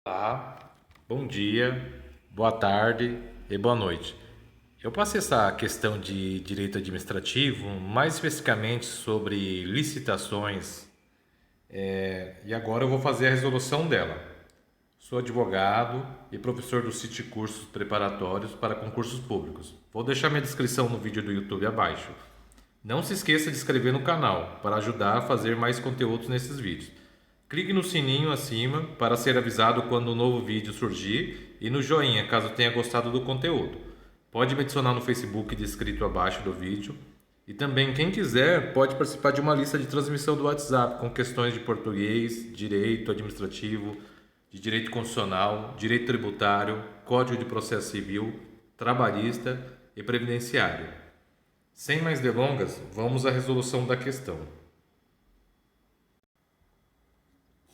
Olá, bom dia, boa tarde e boa noite. Eu passei essa questão de direito administrativo, mais especificamente sobre licitações, e agora eu vou fazer a resolução dela. Sou advogado e professor do City Cursos Preparatórios para Concursos Públicos. Vou deixar minha descrição no vídeo do YouTube abaixo. Não se esqueça de se inscrever no canal para ajudar a fazer mais conteúdos nesses vídeos. Clique no sininho acima para ser avisado quando um novo vídeo surgir e no joinha caso tenha gostado do conteúdo. Pode me adicionar no Facebook descrito abaixo do vídeo. E também, quem quiser, pode participar de uma lista de transmissão do WhatsApp com questões de português, direito administrativo, de direito constitucional, direito tributário, código de processo civil, trabalhista e previdenciário. Sem mais delongas, vamos à resolução da questão.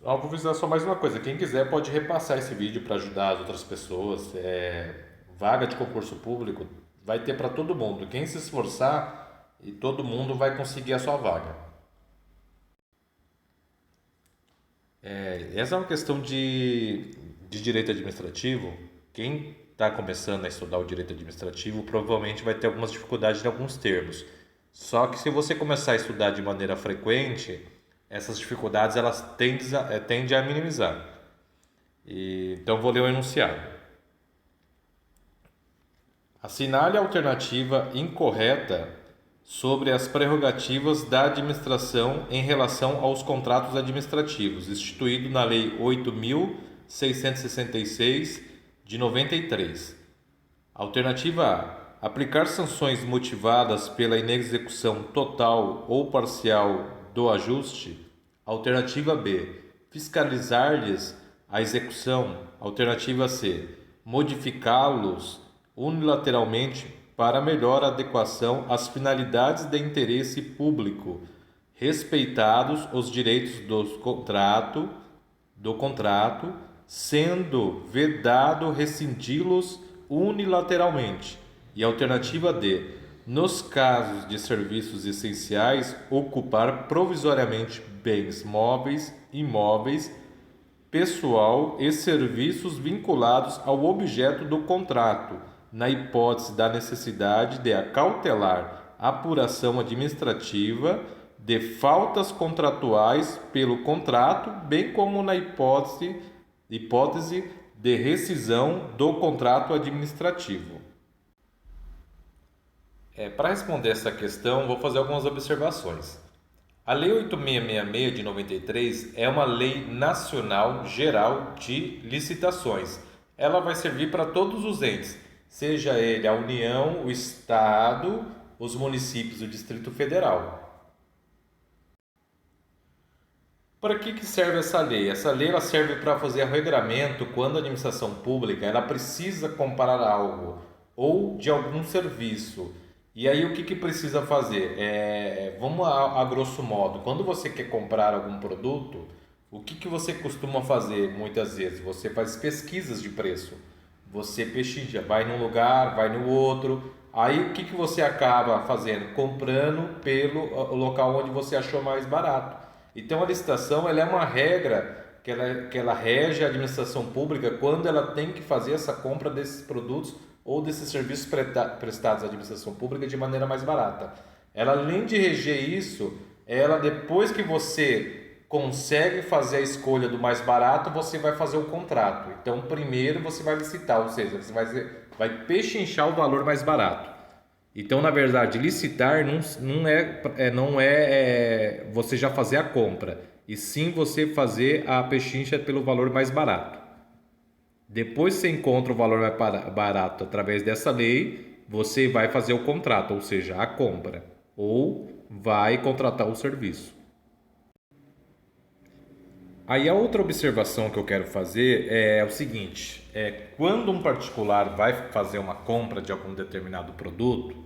Vou avisar só mais uma coisa. Quem quiser pode repassar esse vídeo para ajudar as outras pessoas. Vaga de concurso público vai ter para todo mundo. Quem se esforçar e todo mundo vai conseguir a sua vaga. Essa é uma questão de direito administrativo. Quem está começando a estudar o direito administrativo provavelmente vai ter algumas dificuldades em alguns termos. Só que se você começar a estudar de maneira frequente, essas dificuldades elas tendem a minimizar. Então vou ler o enunciado. Assinale a alternativa incorreta sobre as prerrogativas da administração em relação aos contratos administrativos, instituído na Lei 8.666 de 93. Alternativa A. Aplicar sanções motivadas pela inexecução total ou parcial do ajuste. Alternativa B. Fiscalizar-lhes a execução. Alternativa C. Modificá-los unilateralmente para melhor adequação às finalidades de interesse público, respeitados os direitos do contrato, sendo vedado rescindi-los unilateralmente. E alternativa D, nos casos de serviços essenciais, ocupar provisoriamente bens móveis, imóveis, pessoal e serviços vinculados ao objeto do contrato, na hipótese da necessidade de acautelar apuração administrativa de faltas contratuais pelo contrato, bem como na hipótese de rescisão do contrato administrativo. Para responder essa questão, vou fazer algumas observações. A Lei 8666 de 93 é uma lei nacional geral de licitações. Ela vai servir para todos os entes, seja ele a União, o Estado, os municípios e o Distrito Federal. Para que serve essa lei? Essa lei ela serve para fazer regramento quando a administração pública ela precisa comprar algo ou de algum serviço. E aí o que precisa fazer? Vamos a grosso modo, quando você quer comprar algum produto, o que você costuma fazer muitas vezes? Você faz pesquisas de preço. Você pesquisa, vai num lugar, vai no outro. Aí o que você acaba fazendo? Comprando pelo local onde você achou mais barato. Então a licitação ela é uma regra que ela rege a administração pública quando ela tem que fazer essa compra desses produtos ou desses serviços prestados à administração pública de maneira mais barata. Ela, além de reger isso, ela depois que você consegue fazer a escolha do mais barato, você vai fazer o contrato. Então, primeiro você vai licitar, ou seja, você vai pechinchar o valor mais barato. Então, na verdade, licitar não é você já fazer a compra, e sim você fazer a pechincha pelo valor mais barato. Depois que você encontra o valor mais barato através dessa lei, você vai fazer o contrato, ou seja, a compra, ou vai contratar o serviço. Aí a outra observação que eu quero fazer é o seguinte, quando um particular vai fazer uma compra de algum determinado produto,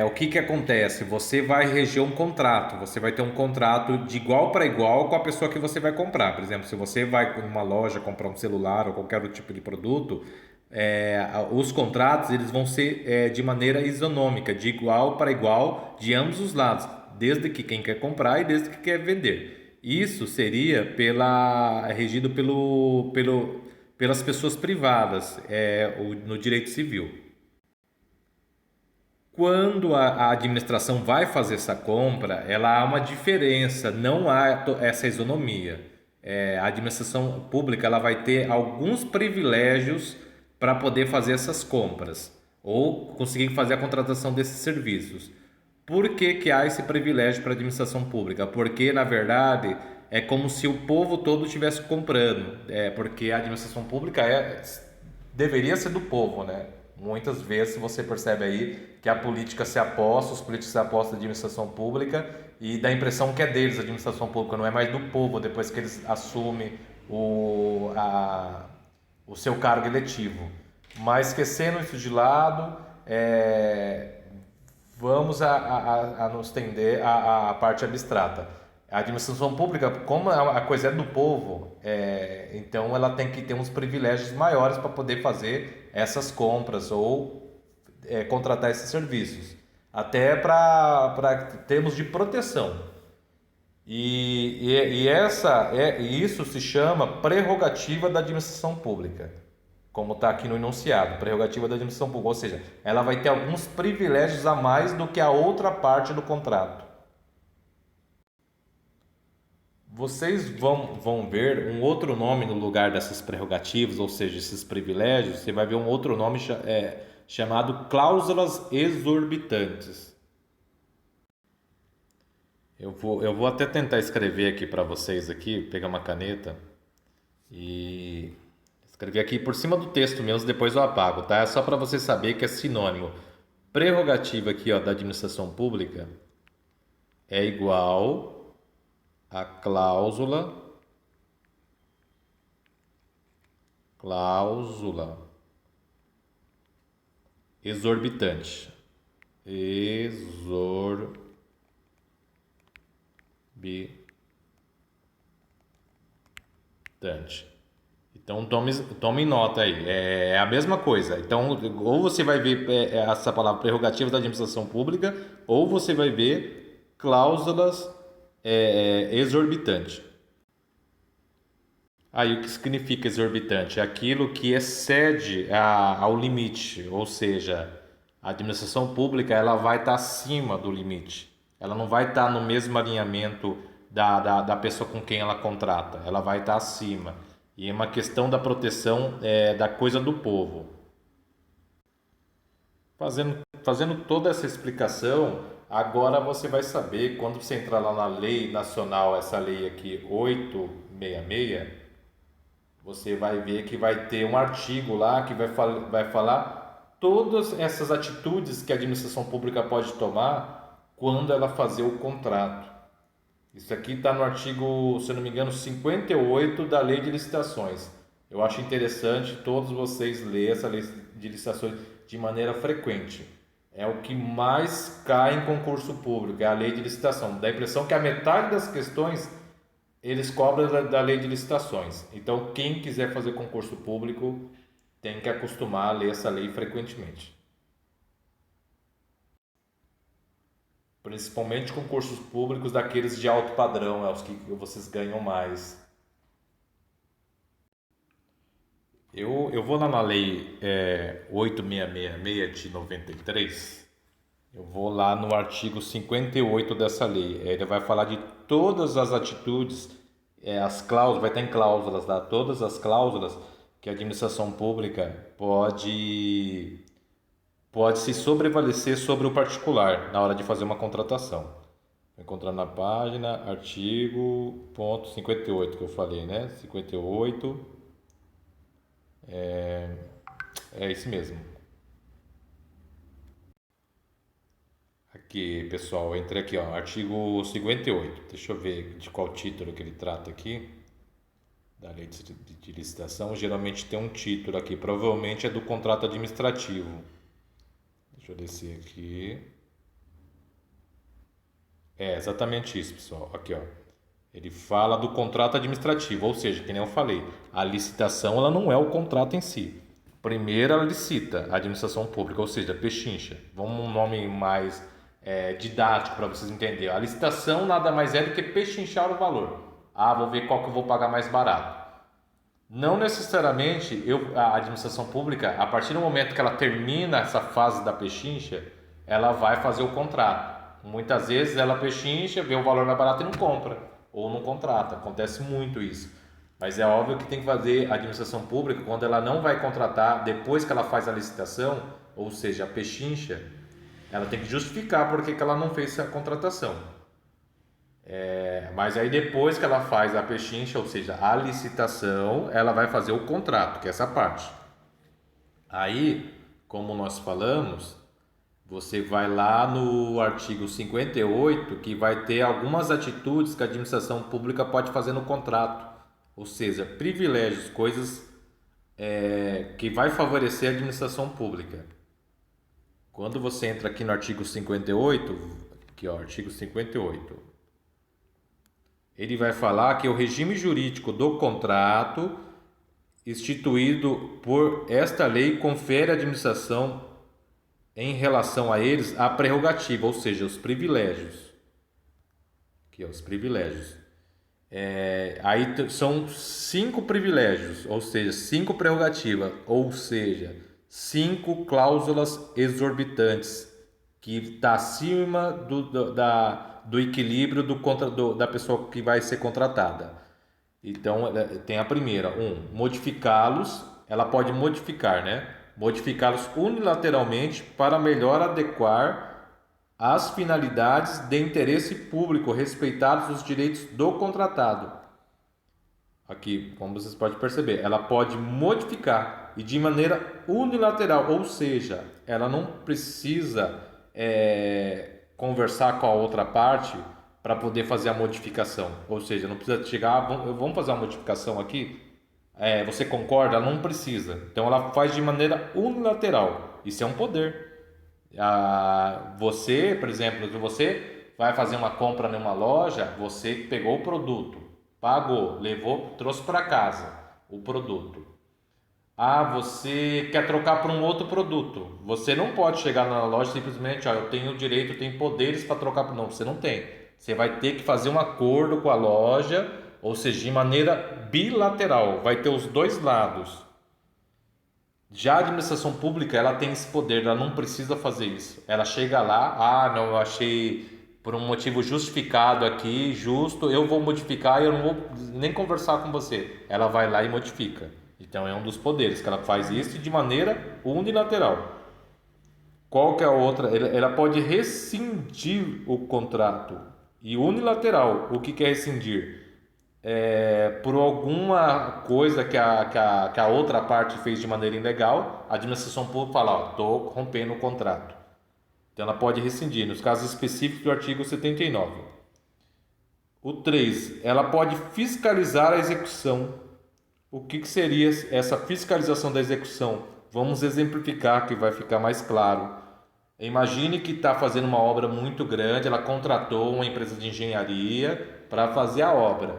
o que acontece? Você vai reger um contrato, você vai ter um contrato de igual para igual com a pessoa que você vai comprar. Por exemplo, se você vai numa loja comprar um celular ou qualquer outro tipo de produto, os contratos eles vão ser de maneira isonômica, de igual para igual, de ambos os lados, desde que quem quer comprar e desde que quer vender. Isso seria regido pelas pessoas privadas, no direito civil. Quando a administração vai fazer essa compra, ela há uma diferença, não há essa isonomia. A administração pública ela vai ter alguns privilégios para poder fazer essas compras ou conseguir fazer a contratação desses serviços. Por que que há esse privilégio para a administração pública? Porque, na verdade, é como se o povo todo estivesse comprando. Porque a administração pública deveria ser do povo, né? Muitas vezes você percebe aí que a política se aposta, os políticos se apostam na administração pública e dá a impressão que é deles a administração pública, não é mais do povo depois que eles assumem o seu cargo eletivo. Mas esquecendo isso de lado, vamos a nos tender à parte abstrata. A administração pública, como a coisa é do povo, então ela tem que ter uns privilégios maiores para poder fazer essas compras ou contratar esses serviços, até para termos de proteção. Isso se chama prerrogativa da administração pública, como está aqui no enunciado, prerrogativa da administração pública, ou seja, ela vai ter alguns privilégios a mais do que a outra parte do contrato. Vocês vão ver um outro nome no lugar dessas prerrogativas, ou seja, esses privilégios, você vai ver um outro nome chamado cláusulas exorbitantes. Eu vou até tentar escrever aqui para vocês aqui, pegar uma caneta e escrever aqui por cima do texto mesmo, depois eu apago, tá? É só para você saber que é sinônimo. Prerrogativa aqui, ó, da administração pública é igual a cláusula exorbitante. Então tome nota aí. É a mesma coisa. Então, ou você vai ver essa palavra prerrogativa da administração pública, ou você vai ver cláusulas exorbitante. Aí o que significa exorbitante? É aquilo que excede ao limite, ou seja, a administração pública ela vai estar acima do limite. Ela não vai estar no mesmo alinhamento da pessoa com quem ela contrata, ela vai estar acima. E é uma questão da proteção da coisa do povo. Fazendo toda essa explicação, agora você vai saber, quando você entrar lá na lei nacional, essa lei aqui 866, você vai ver que vai ter um artigo lá que vai falar todas essas atitudes que a administração pública pode tomar quando ela fazer o contrato. Isso aqui está no artigo, se eu não me engano, 58 da Lei de Licitações. Eu acho interessante todos vocês lerem essa Lei de Licitações de maneira frequente. É o que mais cai em concurso público, é a Lei de Licitação. Dá a impressão que a metade das questões eles cobram da Lei de Licitações. Então, quem quiser fazer concurso público tem que acostumar a ler essa lei frequentemente. Principalmente concursos públicos daqueles de alto padrão, é os que vocês ganham mais. Eu vou lá na lei 8666 de 93, eu vou lá no artigo 58 dessa lei. Ele vai falar de todas as atitudes, as cláusulas, vai ter em cláusulas lá, todas as cláusulas que a administração pública pode se sobrevalecer sobre o particular na hora de fazer uma contratação. Vou encontrar na página, artigo ponto 58 que eu falei, né? 58, é isso mesmo. Aqui, pessoal, eu entrei aqui, ó, artigo 58. Deixa eu ver de qual título que ele trata aqui, da lei de licitação. Geralmente tem um título aqui, provavelmente é do contrato administrativo. Deixa eu descer aqui. É exatamente isso, pessoal. Aqui, ó. Ele fala do contrato administrativo, ou seja, que nem eu falei, a licitação ela não é o contrato em si. Primeiro ela licita a administração pública, ou seja, pechincha. Vamos um nome mais didático para vocês entenderem. A licitação nada mais é do que pechinchar o valor. Ah, vou ver qual que eu vou pagar mais barato. Não necessariamente a administração pública, a partir do momento que ela termina essa fase da pechincha, ela vai fazer o contrato. Muitas vezes ela pechincha, vê o valor mais barato e não compra, ou não contrata. Acontece muito isso. Mas é óbvio que tem que fazer a administração pública quando ela não vai contratar, depois que ela faz a licitação, ou seja, a pechincha, ela tem que justificar por que ela não fez a contratação. Mas aí depois que ela faz a pechincha, ou seja, a licitação, ela vai fazer o contrato, que é essa parte. Aí, como nós falamos, você vai lá no artigo 58, que vai ter algumas atitudes que a administração pública pode fazer no contrato, ou seja, privilégios, coisas que vai favorecer a administração pública. Quando você entra aqui no artigo 58, aqui ó, artigo 58, ele vai falar que o regime jurídico do contrato instituído por esta lei confere à administração em relação a eles a prerrogativa, ou seja, os privilégios. Aqui, ó, os privilégios. Aí são 5 privilégios, ou seja, 5 prerrogativas, ou seja, 5 cláusulas exorbitantes que está acima do equilíbrio da pessoa que vai ser contratada. Então, tem a primeira, modificá-los, ela pode modificar, né? Modificá-los unilateralmente para melhor adequar às finalidades de interesse público, respeitados os direitos do contratado. Aqui, como vocês podem perceber, ela pode modificar e de maneira unilateral, ou seja, ela não precisa conversar com a outra parte para poder fazer a modificação. Ou seja, não precisa chegar, vamos fazer uma modificação aqui? Você concorda? Ela não precisa. Então ela faz de maneira unilateral. Isso é um poder. Você, por exemplo, se você vai fazer uma compra numa loja, você pegou o produto, pagou, levou, trouxe para casa o produto. Você quer trocar por um outro produto. Você não pode chegar na loja e simplesmente, eu tenho direito, eu tenho poderes para trocar por... Não, você não tem. Você vai ter que fazer um acordo com a loja, ou seja, de maneira bilateral, vai ter os dois lados. Já a administração pública, ela tem esse poder, ela não precisa fazer isso. Ela chega lá, não, eu achei por um motivo justificado aqui, justo, eu vou modificar e eu não vou nem conversar com você. Ela vai lá e modifica. Então é um dos poderes que ela faz isso de maneira unilateral. Qual que é a outra? Ela pode rescindir o contrato. E unilateral, o que é rescindir? Por alguma coisa que a outra parte fez de maneira ilegal, a administração pública fala, estou rompendo o contrato. Então ela pode rescindir, nos casos específicos do artigo 79. O 3, ela pode fiscalizar a execução. O que seria essa fiscalização da execução? Vamos exemplificar que vai ficar mais claro. Imagine que está fazendo uma obra muito grande, ela contratou uma empresa de engenharia para fazer a obra.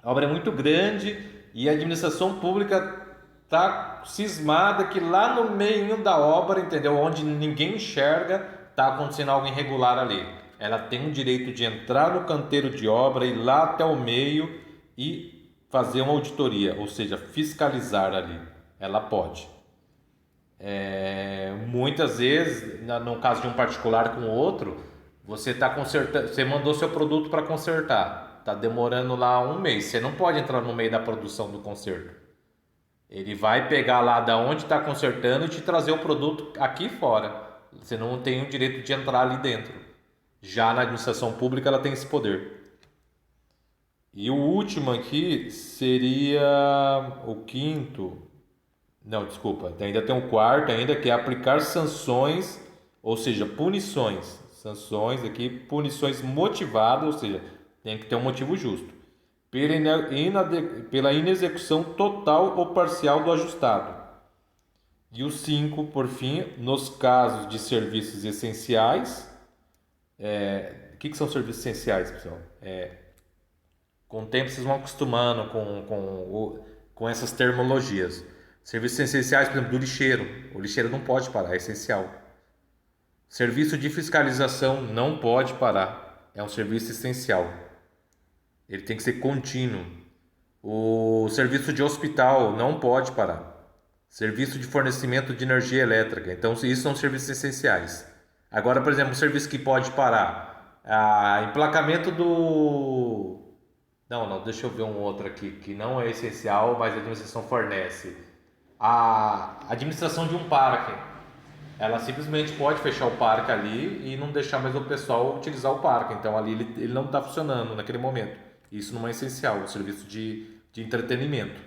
A obra é muito grande e a administração pública está cismada que lá no meio da obra, entendeu? Onde ninguém enxerga, está acontecendo algo irregular ali. Ela tem o direito de entrar no canteiro de obra, ir lá até o meio e fazer uma auditoria, ou seja, fiscalizar ali. Ela pode. Muitas vezes, no caso de um particular com o outro, você está consertando, você mandou seu produto para consertar, está demorando lá um mês, você não pode entrar no meio da produção do conserto. Ele vai pegar lá da onde está consertando e te trazer o produto aqui fora. Você não tem o direito de entrar ali dentro. Já na administração pública ela tem esse poder. E o último aqui seria o quinto. Não, desculpa. Ainda tem o quarto, ainda que é aplicar sanções, ou seja, punições. Sanções aqui, punições motivadas, ou seja, tem que ter um motivo justo. Pela inexecução total ou parcial do ajustado. E o 5, por fim, nos casos de serviços essenciais. O que são serviços essenciais, pessoal? Com o tempo vocês vão acostumando com essas terminologias. Serviços essenciais, por exemplo, do lixeiro. O lixeiro não pode parar, é essencial. Serviço de fiscalização não pode parar, é um serviço essencial. Ele tem que ser contínuo. O serviço de hospital não pode parar. Serviço de fornecimento de energia elétrica. Então, isso são serviços essenciais. Agora, por exemplo, um serviço que pode parar. Emplacamento do... Não, deixa eu ver um outro aqui, que não é essencial, mas a administração fornece. A administração de um parque. Ela simplesmente pode fechar o parque ali e não deixar mais o pessoal utilizar o parque. Então, ali ele não está funcionando naquele momento. Isso não é essencial, o serviço de entretenimento.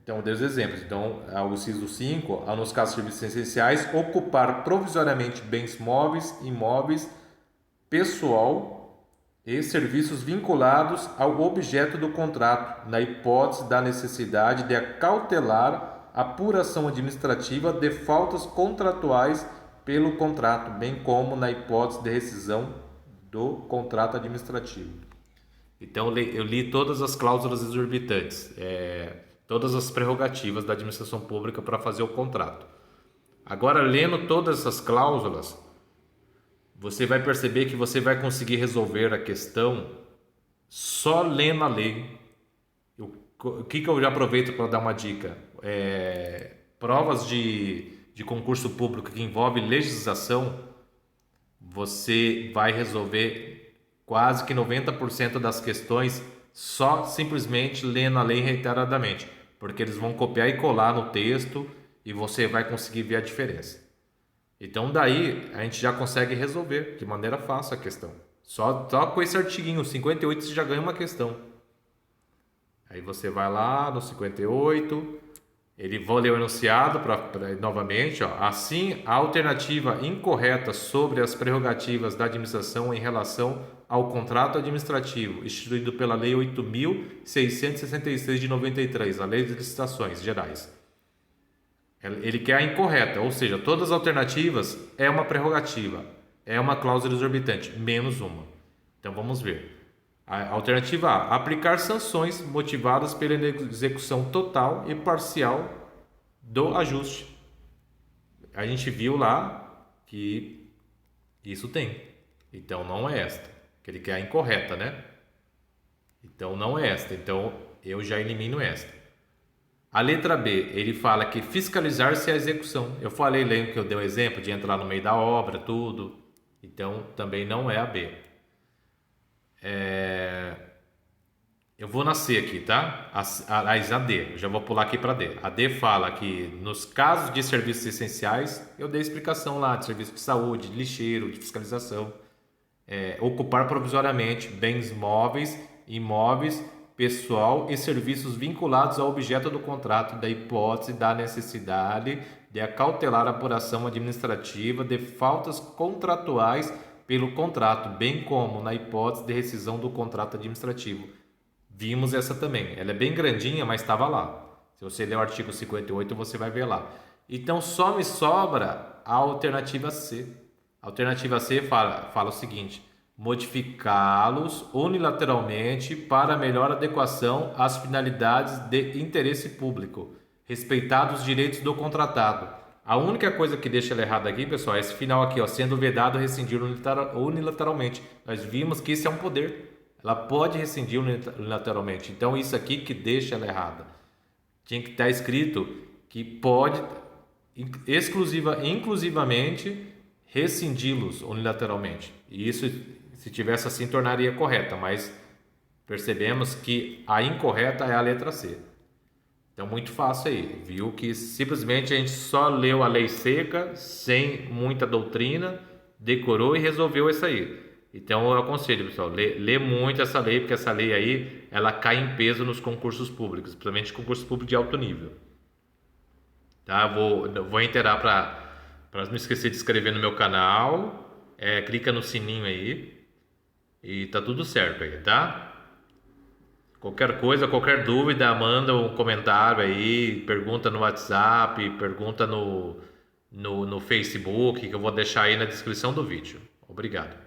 Então, eu dei os exemplos. Então, o inciso 5, nos casos de serviços essenciais, ocupar provisoriamente bens móveis, imóveis, pessoal e serviços vinculados ao objeto do contrato, na hipótese da necessidade de acautelar a apuração administrativa de faltas contratuais pelo contrato, bem como na hipótese de rescisão do contrato administrativo. Então, eu li todas as cláusulas exorbitantes, todas as prerrogativas da administração pública para fazer o contrato. Agora, lendo todas essas cláusulas, você vai perceber que você vai conseguir resolver a questão só lendo a lei. O que eu já aproveito para dar uma dica? Provas de concurso público que envolve legislação, você vai resolver quase que 90% das questões só simplesmente lendo a lei reiteradamente, porque eles vão copiar e colar no texto e você vai conseguir ver a diferença. Então daí a gente já consegue resolver de maneira fácil a questão. Só com esse artiguinho 58 você já ganha uma questão. Aí você vai lá no 58, ele vai ler o enunciado novamente. Assim, a alternativa incorreta sobre as prerrogativas da administração em relação ao contrato administrativo instituído pela Lei 8.666 de 93, a Lei de Licitações Gerais. Ele quer a incorreta, ou seja, todas as alternativas é uma prerrogativa, é uma cláusula exorbitante, menos uma. Então vamos ver. A alternativa A, aplicar sanções motivadas pela execução total e parcial do ajuste. A gente viu lá que isso tem. Então não é esta, que ele quer a incorreta, né? Então não é esta, então eu já elimino esta. A letra B, ele fala que fiscalizar-se a execução. Eu falei, lembra que eu dei um exemplo de entrar no meio da obra, tudo. Então também não é a B. Eu vou na C aqui, tá? A D, eu já vou pular aqui para D. A D fala que nos casos de serviços essenciais, eu dei explicação lá de serviço de saúde, de lixeiro, de fiscalização. Ocupar provisoriamente bens móveis, imóveis, pessoal e serviços vinculados ao objeto do contrato, da hipótese da necessidade de acautelar a apuração administrativa de faltas contratuais pelo contrato, bem como na hipótese de rescisão do contrato administrativo. Vimos essa também. Ela é bem grandinha, mas estava lá. Se você ler o artigo 58, você vai ver lá. Então, só me sobra a alternativa C. A alternativa C fala o seguinte: modificá-los unilateralmente para melhor adequação às finalidades de interesse público, respeitados os direitos do contratado. A única coisa que deixa ela errada aqui, pessoal, é esse final aqui, sendo vedado rescindir unilateralmente. Nós vimos que isso é um poder. Ela pode rescindir unilateralmente. Então, isso aqui que deixa ela errada. Tinha que estar escrito que pode inclusivamente rescindi-los unilateralmente. E isso, se tivesse assim, tornaria correta, mas percebemos que a incorreta é a letra C. Então, muito fácil aí. Viu que simplesmente a gente só leu a lei seca, sem muita doutrina, decorou e resolveu isso aí. Então, eu aconselho, pessoal, lê muito essa lei, porque essa lei aí, ela cai em peso nos concursos públicos, principalmente concursos públicos de alto nível. Tá? Vou inteirar para não esquecer de inscrever no meu canal, clica no sininho aí e tá tudo certo aí, tá? Qualquer coisa, qualquer dúvida, manda um comentário aí, pergunta no WhatsApp, pergunta no Facebook, que eu vou deixar aí na descrição do vídeo. Obrigado.